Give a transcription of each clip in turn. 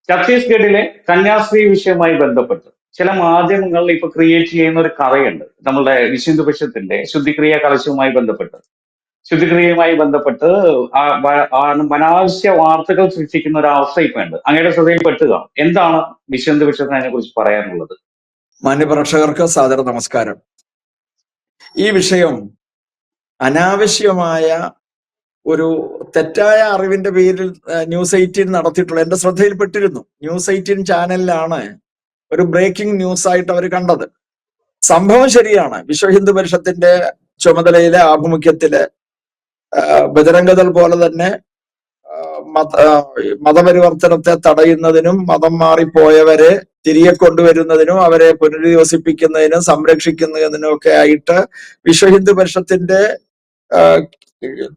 ഛത്തീസ്ഗഡിലെ കന്യാസ്ത്രീ വിഷയവുമായി ബന്ധപ്പെട്ട് ചില മാധ്യമങ്ങൾ ഇപ്പൊ ക്രിയേറ്റ് ചെയ്യുന്ന ഒരു കഥയുണ്ട്. നമ്മുടെ വിശുദ്ധ പക്ഷത്തിന്റെ ശുദ്ധിക്രിയ കലശവുമായി ബന്ധപ്പെട്ട് അനാവശ്യ വാർത്തകൾ സൃഷ്ടിക്കുന്ന ഒരു അവസ്ഥ ഇപ്പൊ ഉണ്ട്. അങ്ങയുടെ ശ്രദ്ധയിൽപ്പെട്ടു കാണും. എന്താണ് വിശുദ്ധ പക്ഷത്തിന് അതിനെ കുറിച്ച് പറയാനുള്ളത്? മാന്യപ്രേക്ഷകർക്ക് സാദര നമസ്കാരം. ഈ വിഷയം അനാവശ്യമായ ഒരു തെറ്റായ അറിവിന്റെ പേരിൽ ന്യൂസ് 18 നടത്തിയിട്ടുള്ള എന്റെ ശ്രദ്ധയിൽപ്പെട്ടിരുന്നു. ന്യൂസ് 18 ചാനലിലാണ് ഒരു ബ്രേക്കിംഗ് ന്യൂസ് ആയിട്ട് അവർ കണ്ടത്. സംഭവം ശരിയാണ്. വിശ്വ ഹിന്ദു പരിഷത്തിന്റെ ചുമതലയിലെ ആഭിമുഖ്യത്തില് ബജരംഗദൾ പോലെ തന്നെ മതപരിവർത്തനത്തെ തടയുന്നതിനും മതം മാറിപ്പോയവരെ തിരികെ കൊണ്ടുവരുന്നതിനും അവരെ പുനരധിവസിപ്പിക്കുന്നതിനും സംരക്ഷിക്കുന്നതിനും ഒക്കെ ആയിട്ട് വിശ്വ ഹിന്ദു പരിഷത്തിന്റെ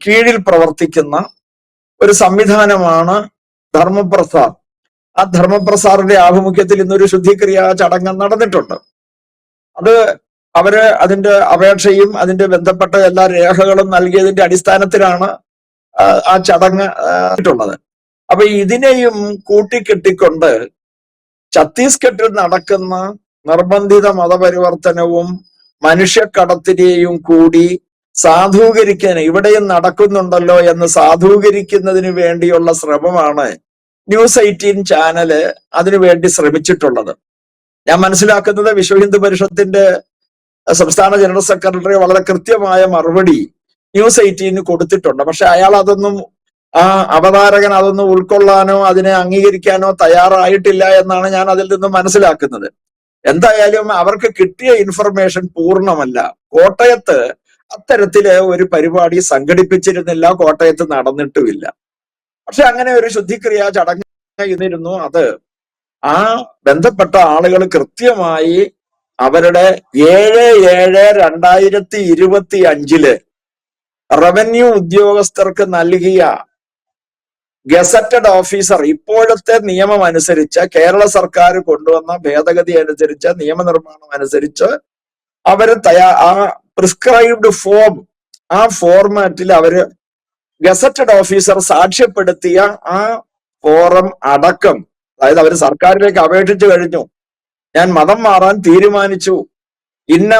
കീഴിൽ പ്രവർത്തിക്കുന്ന ഒരു സംവിധാനമാണ് ധർമ്മപ്രസാർ. ആ ധർമ്മപ്രസാറിന്റെ ആഭിമുഖ്യത്തിൽ ഇന്നൊരു ശുദ്ധിക്രിയ ചടങ്ങ് നടന്നിട്ടുണ്ട്. അത് അവര് അതിന്റെ അപേക്ഷയും അതിന്റെ ബന്ധപ്പെട്ട എല്ലാ രേഖകളും നൽകിയതിന്റെ അടിസ്ഥാനത്തിലാണ് ആ ചടങ്ങ് ുള്ളത്. അപ്പൊ ഇതിനെയും കൂട്ടിക്കെട്ടിക്കൊണ്ട് ഛത്തീസ്ഗഡിൽ നടക്കുന്ന നിർബന്ധിത മതപരിവർത്തനവും മനുഷ്യക്കടത്തിനെയും കൂടി സാധൂകരിക്കാൻ ഇവിടെയും നടക്കുന്നുണ്ടല്ലോ എന്ന് സാധൂകരിക്കുന്നതിന് വേണ്ടിയുള്ള ശ്രമമാണ് ന്യൂസ് 18 ചാനല് അതിനുവേണ്ടി ശ്രമിച്ചിട്ടുള്ളത്. ഞാൻ മനസ്സിലാക്കുന്നത് വിശ്വ ഹിന്ദു പരിഷത്തിന്റെ സംസ്ഥാന ജനറൽ സെക്രട്ടറി വളരെ കൃത്യമായ മറുപടി ന്യൂസ് 18 കൊടുത്തിട്ടുണ്ട്. പക്ഷെ അയാൾ അതൊന്നും അവതാരകൻ അതൊന്നും ഉൾക്കൊള്ളാനോ അതിനെ അംഗീകരിക്കാനോ തയ്യാറായിട്ടില്ല എന്നാണ് ഞാൻ അതിൽ നിന്നും മനസ്സിലാക്കുന്നത്. എന്തായാലും അവർക്ക് കിട്ടിയ ഇൻഫർമേഷൻ പൂർണ്ണമല്ല. കോട്ടയത്ത് അത്തരത്തില് ഒരു പരിപാടി സംഘടിപ്പിച്ചിരുന്നില്ല, കോട്ടയത്ത് നടന്നിട്ടുമില്ല. പക്ഷെ അങ്ങനെ ഒരു ശുദ്ധിക്രിയ ചടങ്ങ് ഇരുന്നിരുന്നു. അത് ആ ബന്ധപ്പെട്ട ആളുകൾ കൃത്യമായി അവരുടെ 7/7/2025 റവന്യൂ ഉദ്യോഗസ്ഥർക്ക് നൽകിയ ഗസറ്റഡ് ഓഫീസർ, ഇപ്പോഴത്തെ നിയമം അനുസരിച്ച് കേരള സർക്കാർ കൊണ്ടുവന്ന ഭേദഗതി അനുസരിച്ച് നിയമനിർമ്മാണം അനുസരിച്ച് അവര് ആ പ്രിസ്ക്രൈബ്ഡ് ഫോം, ആ ഫോർമാറ്റിൽ അവര് ഗസറ്റഡ് ഓഫീസർ സാക്ഷ്യപ്പെടുത്തിയ ആ ഫോറം അടക്കം, അതായത് അവര് സർക്കാരിലേക്ക് അപേക്ഷിച്ചു കഴിഞ്ഞു, ഞാൻ മതം മാറാൻ തീരുമാനിച്ചു, ഇന്ന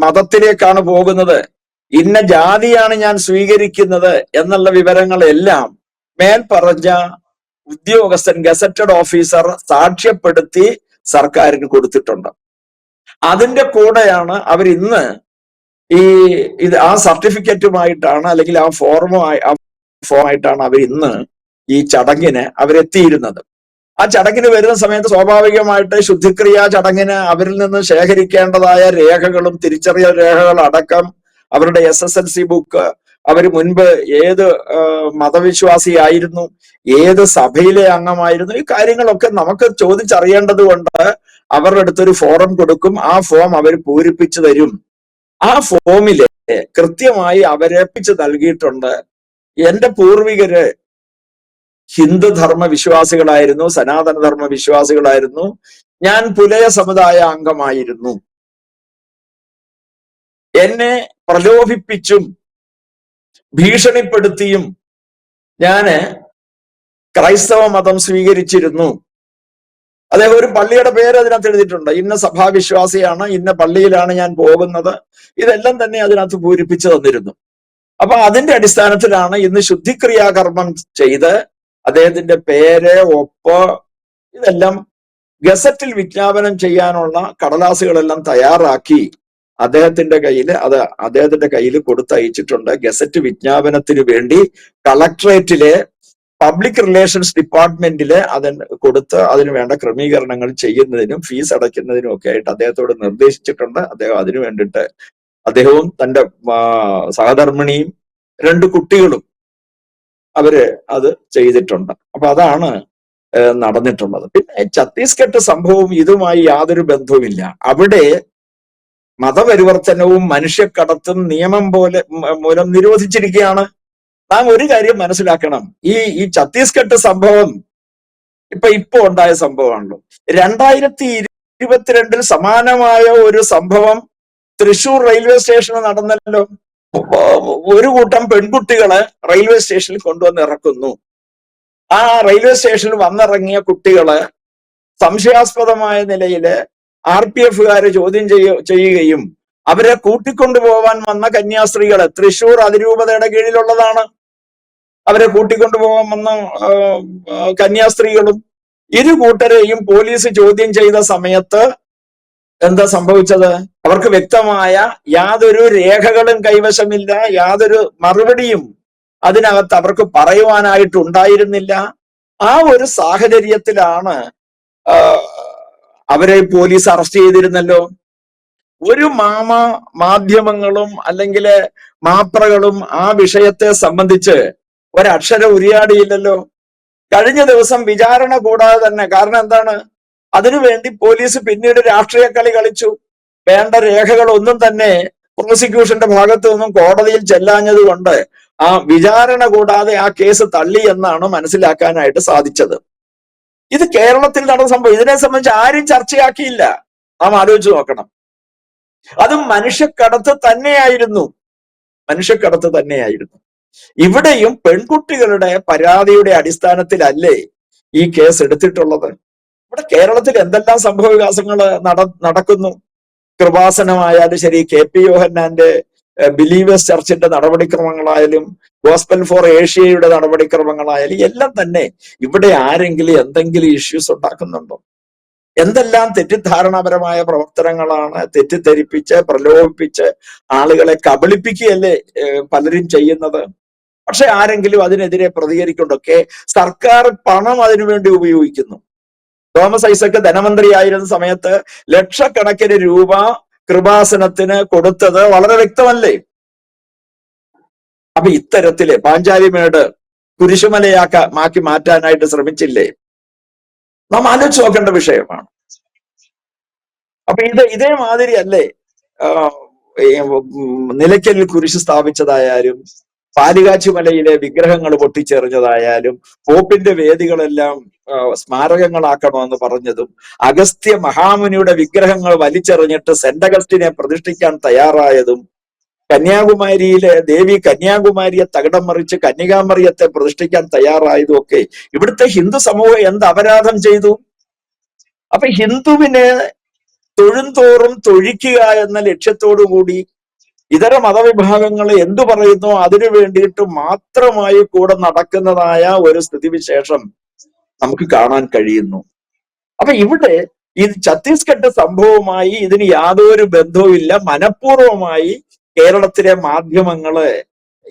മതത്തിലേക്കാണ് പോകുന്നത്, ഇന്ന ജാതിയാണ് ഞാൻ സ്വീകരിക്കുന്നത് എന്നുള്ള വിവരങ്ങളെല്ലാം മേൽപ്പറഞ്ഞ ഉദ്യോഗസ്ഥൻ ഗസറ്റഡ് ഓഫീസർ സാക്ഷ്യപ്പെടുത്തി സർക്കാരിന് കൊടുത്തിട്ടുണ്ട്. അതിന്റെ കൂടെയാണ് അവർ ഇന്ന് ആ സർട്ടിഫിക്കറ്റുമായിട്ടാണ് അല്ലെങ്കിൽ ആ ഫോമായിട്ടാണ് അവർ ഇന്ന് ഈ ചടങ്ങിന് അവരെത്തിയിരുന്നത്. ആ ചടങ്ങിന് വരുന്ന സമയത്ത് സ്വാഭാവികമായിട്ട് ശുദ്ധിക്രിയ ചടങ്ങിന് അവരിൽ നിന്ന് ശേഖരിക്കേണ്ടതായ രേഖകളും തിരിച്ചറിയൽ രേഖകൾ അടക്കം, അവരുടെ SSLC ബുക്ക്, അവർ മുൻപ് ഏത് മതവിശ്വാസിയായിരുന്നു, ഏത് സഭയിലെ അംഗമായിരുന്നു, ഈ കാര്യങ്ങളൊക്കെ നമുക്ക് ചോദിച്ചറിയേണ്ടത് കൊണ്ട് അവരുടെ അടുത്തൊരു ഫോറം കൊടുക്കും. ആ ഫോം അവർ പൂരിപ്പിച്ചു തരും. ആ ഫോമില് കൃത്യമായി അവരേൽപ്പിച്ച് നൽകിയിട്ടുണ്ട്, എന്റെ പൂർവികര് ഹിന്ദുധർമ്മ വിശ്വാസികളായിരുന്നു, സനാതനധർമ്മ വിശ്വാസികളായിരുന്നു, ഞാൻ പുലയ സമുദായ അംഗമായിരുന്നു, എന്നെ പ്രലോഭിപ്പിച്ചും ഭീഷണിപ്പെടുത്തിയും ഞാന് ക്രൈസ്തവ മതം സ്വീകരിച്ചിരുന്നു. അദ്ദേഹം ഒരു പള്ളിയുടെ പേര് അതിനകത്ത് എഴുതിയിട്ടുണ്ട്, ഇന്ന സഭാവിശ്വാസിയാണ്, ഇന്ന പള്ളിയിലാണ് ഞാൻ പോകുന്നത്, ഇതെല്ലാം തന്നെ അതിനകത്ത് പൂരിപ്പിച്ചു തന്നിരുന്നു. അപ്പൊ അതിന്റെ അടിസ്ഥാനത്തിലാണ് ഇന്ന് ശുദ്ധിക്രിയാകർമ്മം ചെയ്ത് അദ്ദേഹത്തിന്റെ പേര്, ഒപ്പ്, ഇതെല്ലാം ഗസറ്റിൽ വിജ്ഞാപനം ചെയ്യാനുള്ള കടലാസുകളെല്ലാം തയ്യാറാക്കി അദ്ദേഹത്തിന്റെ കയ്യിൽ കൊടുത്തയച്ചിട്ടുണ്ട്. ഗസറ്റ് വിജ്ഞാപനത്തിന് വേണ്ടി കളക്ടറേറ്റിലെ പബ്ലിക് റിലേഷൻസ് ഡിപ്പാർട്ട്മെന്റില് കൊടുത്ത് അതിന് വേണ്ട ക്രമീകരണങ്ങൾ ചെയ്യുന്നതിനും ഫീസ് അടയ്ക്കുന്നതിനും ഒക്കെ ആയിട്ട് അദ്ദേഹത്തോട് നിർദ്ദേശിച്ചിട്ടുണ്ട്. അദ്ദേഹം അതിനു വേണ്ടിയിട്ട് അദ്ദേഹവും തന്റെ സഹധർമ്മിണിയും 2 കുട്ടികളും അവര് അത് ചെയ്തിട്ടുണ്ട്. അപ്പൊ അതാണ് നടന്നിട്ടുള്ളത്. പിന്നെ ഛത്തീസ്ഗഡ് സംഭവം ഇതുമായി യാതൊരു ബന്ധവുമില്ല. അവിടെ മതപരിവർത്തനവും മനുഷ്യക്കടത്തും നിയമം മൂലം നിരോധിച്ചിരിക്കുകയാണ്. നാം ഒരു കാര്യം മനസ്സിലാക്കണം, ഈ ഛത്തീസ്ഗഡ് സംഭവം ഇപ്പൊ ഉണ്ടായ സംഭവമാണല്ലോ. 2022 സമാനമായ ഒരു സംഭവം തൃശൂർ റെയിൽവേ സ്റ്റേഷനിൽ നടന്നല്ലോ. ഒരു കൂട്ടം പെൺകുട്ടികളെ റെയിൽവേ സ്റ്റേഷനിൽ കൊണ്ടുവന്ന് ഇറക്കുന്നു. ആ റെയിൽവേ സ്റ്റേഷനിൽ വന്നിറങ്ങിയ കുട്ടികള് സംശയാസ്പദമായ നിലയിൽ RPF ചോദ്യം ചെയ്യുകയും അവരെ കൂട്ടിക്കൊണ്ടുപോകാൻ വന്ന കന്യാസ്ത്രീകളെ, തൃശൂർ അതിരൂപതയുടെ കീഴിലുള്ളതാണ്, അവരെ കൂട്ടിക്കൊണ്ടുപോകാൻ വന്ന കന്യാസ്ത്രീകളും ഇരു കൂട്ടരെയും പോലീസ് ചോദ്യം ചെയ്ത സമയത്ത് എന്താ സംഭവിച്ചത്? അവർക്ക് വ്യക്തമായ യാതൊരു രേഖകളും കൈവശമില്ല, യാതൊരു മറുപടിയും അതിനകത്ത് അവർക്ക് പറയുവാനായിട്ടുണ്ടായിരുന്നില്ല. ആ ഒരു സാഹചര്യത്തിലാണ് അവരെ പോലീസ് അറസ്റ്റ് ചെയ്തിരുന്നല്ലോ. ഒരു മാധ്യമങ്ങളും അല്ലെങ്കിൽ മാപ്രകളും ആ വിഷയത്തെ സംബന്ധിച്ച് ഒരക്ഷരം ഉരിയാടിയില്ലല്ലോ. കഴിഞ്ഞ ദിവസം വിചാരണ കൂടാതെ തന്നെ, കാരണം എന്താണ്, അതിനുവേണ്ടി പോലീസ് പിന്നീട് രാഷ്ട്രീയ കളി കളിച്ചു. വേണ്ട രേഖകളൊന്നും തന്നെ പ്രോസിക്യൂഷന്റെ ഭാഗത്തു നിന്നും കോടതിയിൽ ചെല്ലാഞ്ഞത് കൊണ്ട് ആ വിചാരണ കൂടാതെ ആ കേസ് തള്ളി എന്നാണ് മനസ്സിലാക്കാനായിട്ട് സാധിച്ചത്. ഇത് കേരളത്തിൽ നടന്ന സംഭവം. ഇതിനെ സംബന്ധിച്ച് ആരും ചർച്ചയാക്കിയില്ല. നാം ആലോചിച്ച് നോക്കണം. അതും മനുഷ്യക്കടത്ത് തന്നെയായിരുന്നു, മനുഷ്യക്കടത്ത് തന്നെയായിരുന്നു. ഇവിടെയും പെൺകുട്ടികളുടെ പരാതിയുടെ അടിസ്ഥാനത്തിലല്ലേ ഈ കേസ് എടുത്തിട്ടുള്ളത്? ഇവിടെ കേരളത്തിൽ എന്തെല്ലാം സംഭവ വികാസങ്ങൾ നടക്കുന്നു. കൃപാസനമായാലും ശരി, KP യോഹന്നാന്റെ ബിലീവേഴ്സ് ചർച്ചിന്റെ നടപടിക്രമങ്ങളായാലും, ഗോസ്പൽ ഫോർ ഏഷ്യയുടെ നടപടിക്രമങ്ങളായാലും എല്ലാം തന്നെ ഇവിടെ ആരെങ്കിലും എന്തെങ്കിലും ഇഷ്യൂസ് ഉണ്ടാക്കുന്നുണ്ടോ? എന്തെല്ലാം തെറ്റിദ്ധാരണാപരമായ പ്രവർത്തനങ്ങളാണ് തെറ്റിദ്ധരിപ്പിച്ച് പ്രലോഭിപ്പിച്ച് ആളുകളെ കബളിപ്പിക്കുകയല്ലേ പലരും ചെയ്യുന്നത്. പക്ഷെ ആരെങ്കിലും അതിനെതിരെ പ്രതികരിക്കൊണ്ടൊക്കെ സർക്കാർ പണം അതിനുവേണ്ടി ഉപയോഗിക്കുന്നു. തോമസ് ഐസക് ധനമന്ത്രിയായിരുന്ന സമയത്ത് ലക്ഷക്കണക്കിന് രൂപ കൃപാസനത്തിന് കൊടുത്തത് വളരെ വ്യക്തമല്ലേ? അപ്പൊ ഇത്തരത്തില് പാഞ്ചാലിമേട് കുരിശുമലയാക്കി മാറ്റാനായിട്ട് ശ്രമിച്ചില്ലേ? നാം ആലോചിച്ച് നോക്കേണ്ട വിഷയമാണ്. അപ്പൊ ഇതേമാതിരി അല്ലേ നിലയ്ക്കലിൽ കുരിശ് സ്ഥാപിച്ചതായാലും, പാലുകാച്ചിമലയിലെ വിഗ്രഹങ്ങൾ പൊട്ടിച്ചെറിഞ്ഞതായാലും, പോപ്പിന്റെ വേദികളെല്ലാം സ്മാരകങ്ങളാക്കണമെന്ന് പറഞ്ഞതും, അഗസ്ത്യ മഹാമുനിയുടെ വിഗ്രഹങ്ങൾ വലിച്ചെറിഞ്ഞിട്ട് സെന്റ് അഗസ്റ്റിനെ പ്രതിഷ്ഠിക്കാൻ തയ്യാറായതും, കന്യാകുമാരിയിലെ ദേവി കന്യാകുമാരിയെ തകിടം മറിച്ച് കന്യകാമറിയത്തെ പ്രതിഷ്ഠിക്കാൻ തയ്യാറായതും ഒക്കെ ഇവിടുത്തെ ഹിന്ദു സമൂഹം എന്ത് അപരാധം ചെയ്തു? അപ്പൊ ഹിന്ദുവിനെ തൊഴുന്തോറും തൊഴിക്കുക എന്ന ലക്ഷ്യത്തോടു കൂടി ഇതര മതവിഭാഗങ്ങൾ എന്തു പറയുന്നു അതിനു വേണ്ടിയിട്ട് മാത്രമായി കൂടെ നടക്കുന്നതായ ഒരു സ്ഥിതിവിശേഷം നമുക്ക് കാണാൻ കഴിയുന്നു. അപ്പൊ ഇവിടെ ഈ ഛത്തീസ്ഗഡ് സംഭവവുമായി ഇതിന് യാതൊരു ബന്ധവുമില്ല. മനഃപൂർവമായി കേരളത്തിലെ മാധ്യമങ്ങള്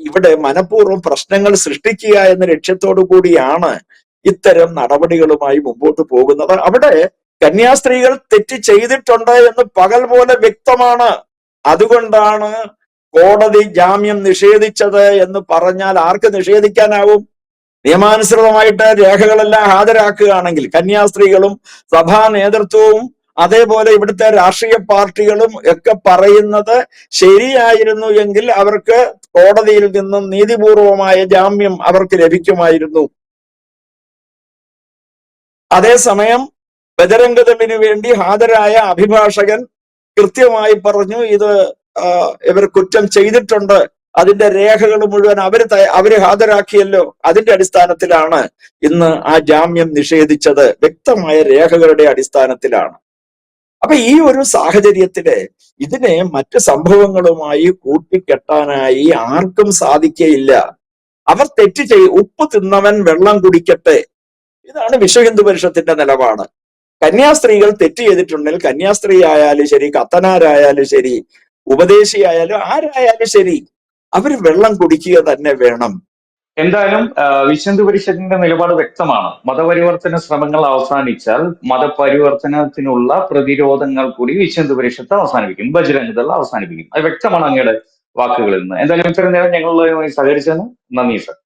ഇവിടെ മനഃപൂർവ്വം പ്രശ്നങ്ങൾ സൃഷ്ടിക്കുക എന്ന ലക്ഷ്യത്തോടു കൂടിയാണ് ഇത്തരം നടപടികളുമായി മുമ്പോട്ട് പോകുന്നത്. അവിടെ കന്യാസ്ത്രീകൾ തെറ്റ് ചെയ്തിട്ടുണ്ട് എന്ന് പകൽ പോലെ വ്യക്തമാണ്. അതുകൊണ്ടാണ് കോടതി ജാമ്യം നിഷേധിച്ചത് എന്ന് പറഞ്ഞാൽ ആർക്ക് നിഷേധിക്കാനാവും? നിയമാനുസൃതമായിട്ട് രേഖകളെല്ലാം ഹാജരാക്കുകയാണെങ്കിൽ കന്യാസ്ത്രീകളും സഭാ നേതൃത്വവും അതേപോലെ ഇവിടുത്തെ രാഷ്ട്രീയ പാർട്ടികളും ഒക്കെ പറയുന്നത് ശരിയായിരുന്നു എങ്കിൽ അവർക്ക് കോടതിയിൽ നിന്നും നീതിപൂർവമായ ജാമ്യം അവർക്ക് ലഭിക്കുമായിരുന്നു. അതേസമയം ബജരംഗദളിന് വേണ്ടി ഹാജരായ അഭിഭാഷകൻ കൃത്യമായി പറഞ്ഞു ഇത് ഇവർ കുറ്റം ചെയ്തിട്ടുണ്ട്, അതിന്റെ രേഖകൾ മുഴുവൻ അവര് ഹാജരാക്കിയല്ലോ, അതിന്റെ അടിസ്ഥാനത്തിലാണ് ഇന്ന് ആ ജാമ്യം നിഷേധിച്ചത്, വ്യക്തമായ രേഖകളുടെ അടിസ്ഥാനത്തിലാണ്. അപ്പൊ ഈ ഒരു സാഹചര്യത്തില് ഇതിനെ മറ്റ് സംഭവങ്ങളുമായി കൂട്ടിക്കെട്ടാനായി ആർക്കും സാധിക്കയില്ല. അവർ തെറ്റ് ഉപ്പ് തിന്നവൻ വെള്ളം കുടിക്കട്ടെ, ഇതാണ് വിശ്വ ഹിന്ദു പരിഷത്തിന്റെ നിലപാട്. കന്യാസ്ത്രീകൾ തെറ്റ് ചെയ്തിട്ടുണ്ടെങ്കിൽ കന്യാസ്ത്രീ ആയാലും ശരി, കത്തനാരായാലും ശരി, ഉപദേശിയായാലും ആരായാലും ശരി, അവര് വെള്ളം കുടിക്കുക തന്നെ വേണം. എന്തായാലും വിശ്വ ഹിന്ദു പരിഷത്തിന്റെ നിലപാട് വ്യക്തമാണ്. മതപരിവർത്തന ശ്രമങ്ങൾ അവസാനിച്ചാൽ മതപരിവർത്തനത്തിനുള്ള പ്രതിരോധങ്ങൾ കൂടി വിശ്വ ഹിന്ദു പരിഷത്ത് അവസാനിപ്പിക്കും, ബജരംഗ് അവസാനിപ്പിക്കും. അത് വ്യക്തമാണ് അങ്ങയുടെ വാക്കുകളിൽ നിന്ന്. എന്തായാലും ഇത്രയും നേരം ഞങ്ങളുമായി സഹകരിച്ചതിന് നന്ദി സർ.